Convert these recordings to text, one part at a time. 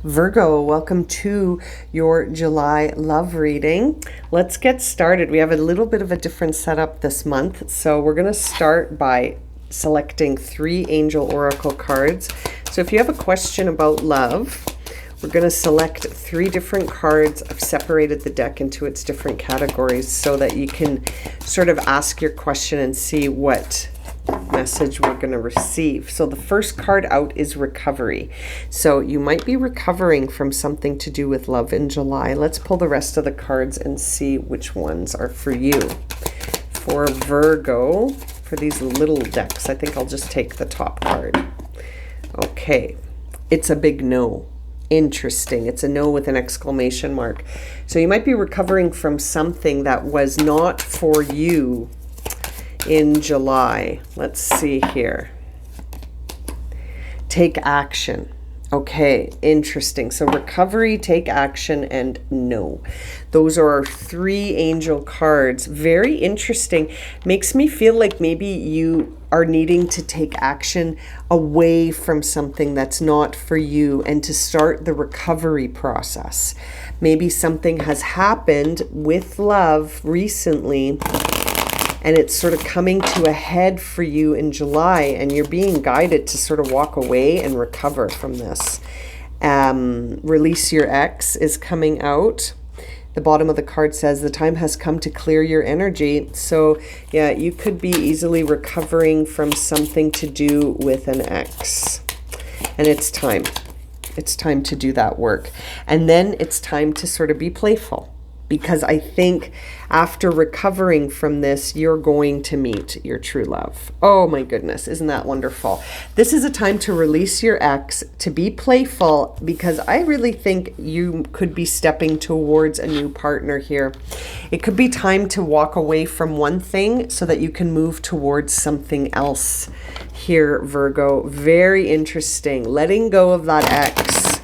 Virgo, welcome to your July love reading. Let's get started. We have a little bit of a different setup this month. So we're going to start by selecting 3 angel oracle cards. So if you have a question about love, we're going to select 3 different cards. I've separated the deck into its different categories so that you can sort of ask your question and see what message we're going to receive. So the first card out is recovery. So you might be recovering from something to do with love in July. Let's pull the rest of the cards and see which ones are for you. For Virgo, for these little decks, I think I'll just take the top card. Okay, it's a big no. Interesting. It's a no with an exclamation mark. So you might be recovering from something that was not for you in July. Let's see here. Take action. Okay, interesting. So recovery, take action, and no. Those are our 3 angel cards. Very interesting. Makes me feel like maybe you are needing to take action away from something that's not for you and to start the recovery process. Maybe something has happened with love recently and it's sort of coming to a head for you in July, and you're being guided to sort of walk away and recover from this. Release your ex is coming out. The bottom of the card says the time has come to clear your energy. So yeah, you could be easily recovering from something to do with an ex. And it's time. It's time to do that work. And then it's time to sort of be playful. Because I think after recovering from this, you're going to meet your true love. Oh my goodness, isn't that wonderful? This is a time to release your ex, to be playful, because I really think you could be stepping towards a new partner here. It could be time to walk away from one thing so that you can move towards something else here, Virgo. Very interesting. Letting go of that ex.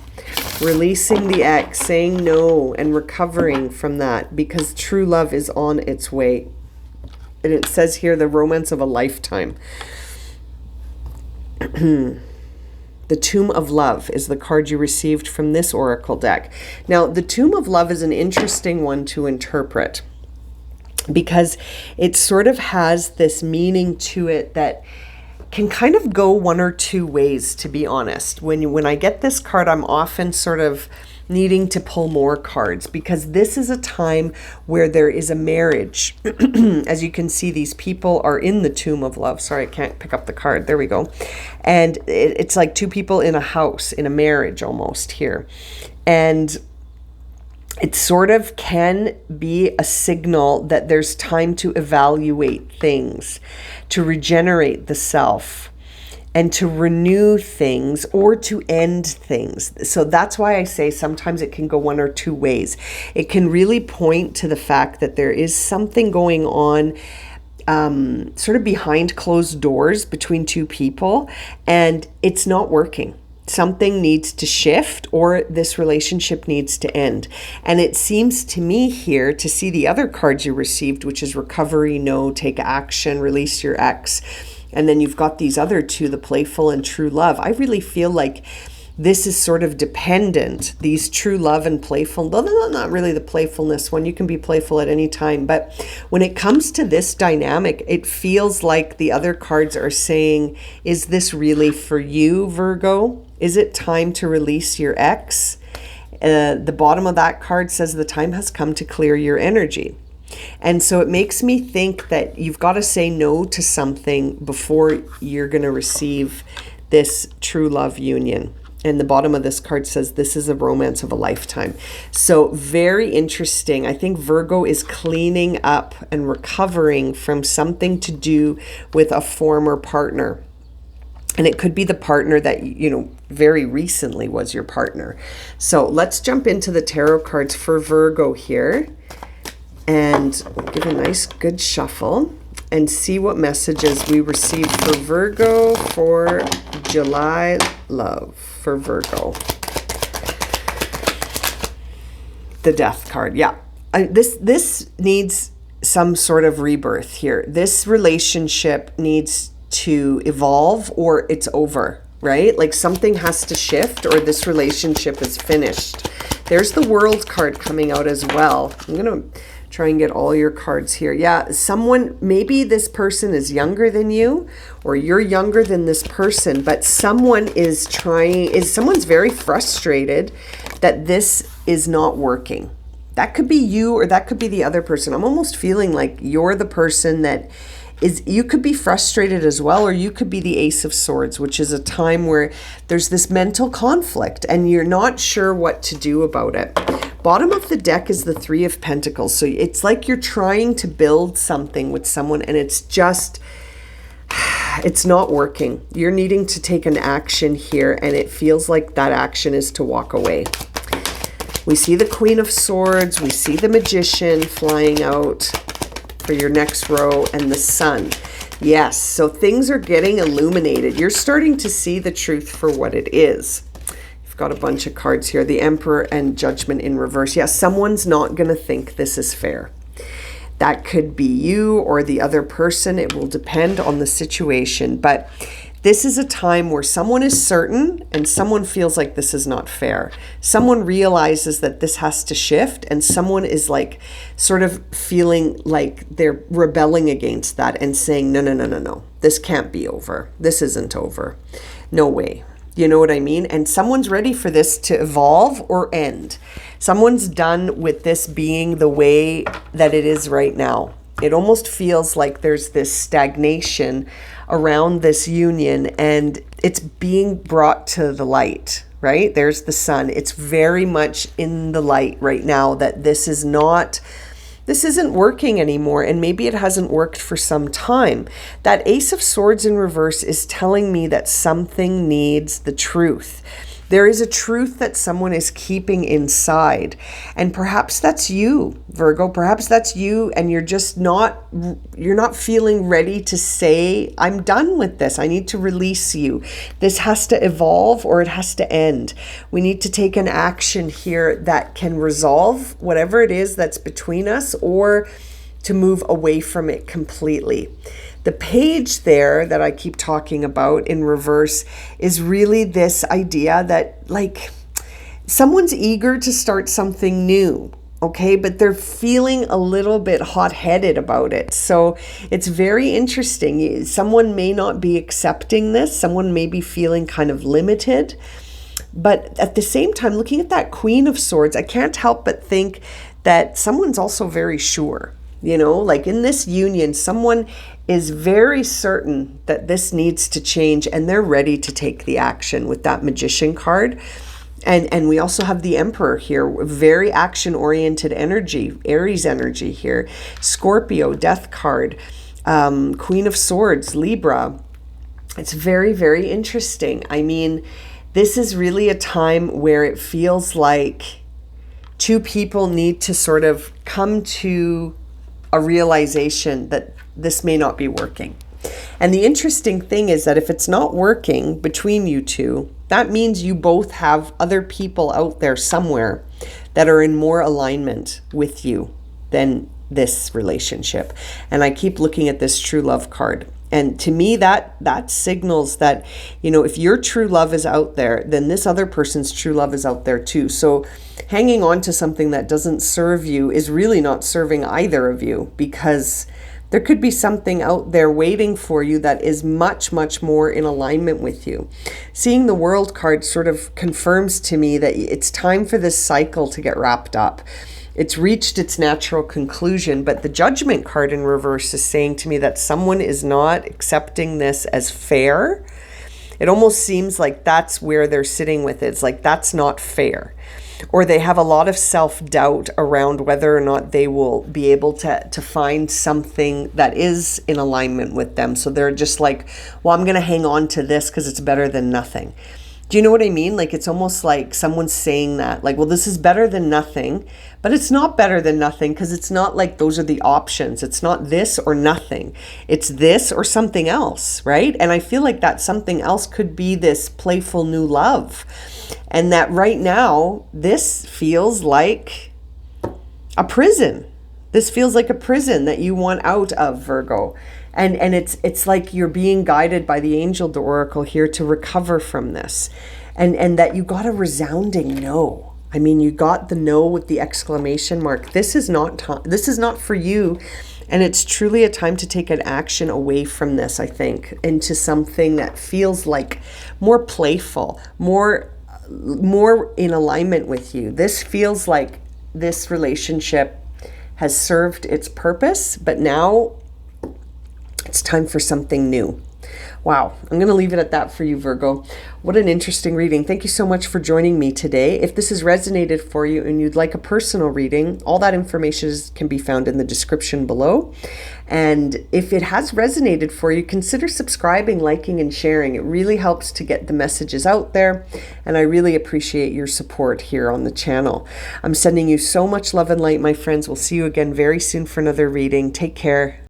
Releasing the ex, saying no, and recovering from that, because true love is on its way. And it says here, the romance of a lifetime. The Tomb of Love is the card you received from this oracle deck. Now, the Tomb of Love is an interesting one to interpret, because it sort of has this meaning to it that can kind of go one or two ways, to be honest. When I get this card, I'm often sort of needing to pull more cards, because this is a time where there is a marriage. As you can see, these people are in the Tomb of Love. Sorry, I can't pick up the card. There we go. And it's like 2 people in a house, in a marriage almost here. And it sort of can be a signal that there's time to evaluate things, to regenerate the self, and to renew things or to end things. So that's why I say sometimes it can go one or two ways. It can really point to the fact that there is something going on sort of behind closed doors between 2 people, and it's not working. Something needs to shift, or this relationship needs to end. And it seems to me here, to see the other cards you received, which is recovery, no, take action, release your ex, and then you've got these other 2, the playful and true love. I really feel like this is sort of dependent, these true love and playful, not really the playfulness one. You can be playful at any time. But when it comes to this dynamic, it feels like the other cards are saying, is this really for you, Virgo? Is it time to release your ex? The bottom of that card says the time has come to clear your energy. And so it makes me think that you've got to say no to something before you're going to receive this true love union. And the bottom of this card says this is a romance of a lifetime. So very interesting. I think Virgo is cleaning up and recovering from something to do with a former partner. And it could be the partner that, very recently was your partner. So let's jump into the tarot cards for Virgo here. And we'll give a nice good shuffle and see what messages we receive for Virgo for July love. For Virgo, the Death card. Yeah, this needs some sort of rebirth here. This relationship needs to evolve, or it's over. right? Like something has to shift or this relationship is finished. There's the World card coming out as well. I'm going to try and get all your cards here. Yeah, someone, maybe this person is younger than you or you're younger than this person, but someone someone's very frustrated that this is not working. That could be you or that could be the other person. I'm almost feeling like you're the person that you could be frustrated as well, or you could be the Ace of Swords, which is a time where there's this mental conflict and you're not sure what to do about it. Bottom of the deck is the Three of Pentacles. So it's like you're trying to build something with someone and it's not working. You're needing to take an action here and it feels like that action is to walk away. We see the Queen of Swords. We see the Magician flying out for your next row and the Sun. Yes, so things are getting illuminated. You're starting to see the truth for what it is. You've got a bunch of cards here. The Emperor and Judgment in reverse. Yes, someone's not going to think this is fair. That could be you or the other person. It will depend on the situation. But this is a time where someone is certain and someone feels like this is not fair. Someone realizes that this has to shift and someone is like sort of feeling like they're rebelling against that and saying, no. This can't be over. This isn't over. No way. You know what I mean? And someone's ready for this to evolve or end. Someone's done with this being the way that it is right now. It almost feels like there's this stagnation around this union and it's being brought to the light, right? There's the Sun. It's very much in the light right now that this isn't working anymore, and maybe it hasn't worked for some time. That Ace of Swords in reverse is telling me that something needs the truth. There is a truth that someone is keeping inside. And perhaps that's you, Virgo. Perhaps that's you and you're not feeling ready to say, I'm done with this. I need to release you. This has to evolve or it has to end. We need to take an action here that can resolve whatever it is that's between us or to move away from it completely. The page there that I keep talking about in reverse is really this idea that like someone's eager to start something new, okay? But they're feeling a little bit hot-headed about it. So it's very interesting. Someone may not be accepting this. Someone may be feeling kind of limited. But at the same time, looking at that Queen of Swords, I can't help but think that someone's also very sure. You know, like in this union, someone is very certain that this needs to change and they're ready to take the action with that Magician card. And we also have the Emperor here, very action-oriented energy, Aries energy here, Scorpio, Death card, Queen of Swords, Libra. It's very, very interesting. I mean, this is really a time where it feels like two people need to sort of come to a realization that this may not be working. And the interesting thing is that if it's not working between you two, that means you both have other people out there somewhere that are in more alignment with you than this relationship. And I keep looking at this true love card. And to me, that signals that, you know, if your true love is out there, then this other person's true love is out there too. So hanging on to something that doesn't serve you is really not serving either of you, because there could be something out there waiting for you that is much, much more in alignment with you. Seeing the World card sort of confirms to me that it's time for this cycle to get wrapped up. It's reached its natural conclusion, but the Judgment card in reverse is saying to me that someone is not accepting this as fair. It almost seems like that's where they're sitting with it. It's like, that's not fair. Or they have a lot of self-doubt around whether or not they will be able to find something that is in alignment with them. So they're just like, well, I'm going to hang on to this because it's better than nothing. Do you know what I mean? Like, it's almost like someone's saying that, like, well, this is better than nothing, but it's not better than nothing, because it's not like those are the options. It's not this or nothing. It's this or something else, right? And I feel like that something else could be this playful new love. And that right now, this feels like a prison. This feels like a prison that you want out of, Virgo. And it's like you're being guided by the angel, the oracle here, to recover from this. And that you got a resounding no. I mean, you got the no with the exclamation mark. This is not for you. And it's truly a time to take an action away from this, I think, into something that feels like more playful, more in alignment with you. This feels like this relationship has served its purpose, but now it's time for something new. Wow, I'm going to leave it at that for you, Virgo. What an interesting reading. Thank you so much for joining me today. If this has resonated for you and you'd like a personal reading, all that information can be found in the description below. And if it has resonated for you, consider subscribing, liking, and sharing. It really helps to get the messages out there. And I really appreciate your support here on the channel. I'm sending you so much love and light, my friends. We'll see you again very soon for another reading. Take care.